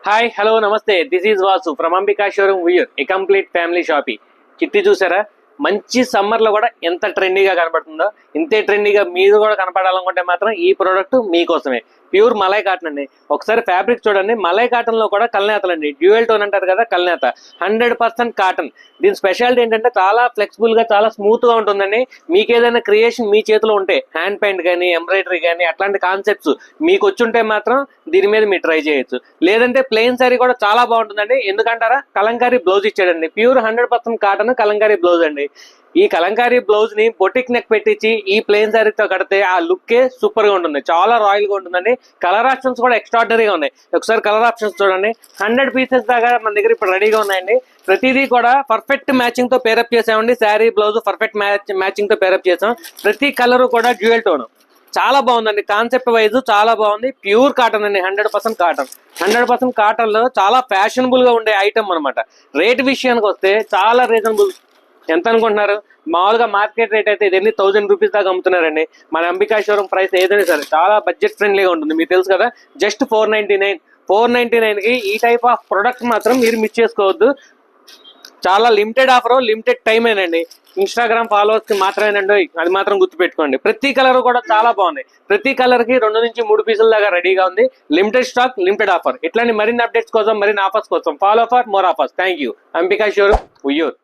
Hi hello నమస్తే, this is Vasu from Ambika showroom Vuyyuru, A complete family shopping. చిట్టి చూసారా, మంచి సమ్మర్ లో కూడా ఎంత ట్రెండీగా కనబడుతుందో, ఇంతే ట్రెండీగా మీరు కూడా కనపడాలనుకుంటే మాత్రం ఈ ప్రోడక్ట్ మీకోసమే. ప్యూర్ మలై కాటన్ అండి. ఒకసారి ఫ్యాబ్రిక్ చూడండి, మలై కాటన్ లో కూడా కల్నేతలు అండి, డ్యూయల్ టోన్ అంటారు కదా, కల్నేత 100% కాటన్. దీని స్పెషాలిటీ ఏంటంటే చాలా ఫ్లెక్సిబుల్ గా, చాలా స్మూత్ గా ఉంటుందండి. మీకు ఏదైనా క్రియేషన్ మీ చేతిలో ఉంటే, హ్యాండ్ పెయింట్ కానీ, ఎంబ్రాయిడరీ కానీ, అట్లాంటి కాన్సెప్ట్స్ మీకు వచ్చుంటే మాత్రం దీని మీద మీరు ట్రై చేయొచ్చు. లేదంటే ప్లెయిన్ సారీ కూడా చాలా బాగుంటుందండి. ఎందుకంటారా, కలంకారీ బ్లౌజ్ ఇచ్చాడండి. ప్యూర్ 100% కాటన్ కలంకారీ బ్లౌజ్ అండి. ఈ కలంకారీ బ్లౌజ్ ని బొటిక్ నెక్ పెట్టించి ఈ ప్లెయిన్ సారీతో కడితే ఆ లుక్కే సూపర్ గా ఉంటుంది, చాలా రాయల్ గా ఉంటుందండి. కలర్ ఆప్షన్స్ కూడా ఎక్స్ట్రాడినరీగా ఉన్నాయి. ఒకసారి కలర్ ఆప్షన్స్ చూడండి. 100 పీసెస్ దాకా మన దగ్గర ఇప్పుడు రెడీగా ఉన్నాయండి. ప్రతిదీ కూడా పర్ఫెక్ట్ మ్యాచింగ్ తో పేరప్ చేసామండి. శారీ బ్లౌజ్ పర్ఫెక్ట్ మ్యాచింగ్ తో పేరప్ చేసాం. ప్రతి కలర్ కూడా డ్యూయల్ టోన్, చాలా బాగుందండి. కాన్సెప్ట్ వైజ్ చాలా బాగుంది. ప్యూర్ కాటన్ అండి, 100% కాటన్. 100% కాటన్ లో చాలా ఫ్యాషనబుల్ గా ఉండే ఐటమ్ అనమాట. రేట్ విషయానికి వస్తే చాలా రీజనబుల్. ఎంత అనుకుంటున్నారు? మామూలుగా మార్కెట్ రేట్ అయితే ఇదన్నీ 1000 రూపీస్ దాకా అమ్ముతున్నారండి. మన అంబికా షోరూమ్ ప్రైస్ ఏదైనా సరే చాలా బడ్జెట్ ఫ్రెండ్లీగా ఉంటుంది, మీకు తెలుసు కదా. జస్ట్ 499 కి ఈ టైప్ ఆఫ్ ప్రొడక్ట్ మాత్రం మీరు మిస్ చేసుకోవద్దు. చాలా లిమిటెడ్ ఆఫర్, లిమిటెడ్ టైమేనండి. ఇన్స్టాగ్రామ్ ఫాలోవర్స్ కి మాత్రమేనండి, అది మాత్రం గుర్తుపెట్టుకోండి. ప్రతి కలర్ కూడా చాలా బాగుంది. ప్రతి కలర్ కి 2 నుంచి 3 పీసుల దాకా రెడీగా ఉంది. Limited stock, limited offer. ఇట్లాంటి మరిన్ని అప్డేట్స్ కోసం, మరిన్ని ఆఫర్స్ కోసం follow for more offers. Thank you. Ambika showroom Vuyyuru.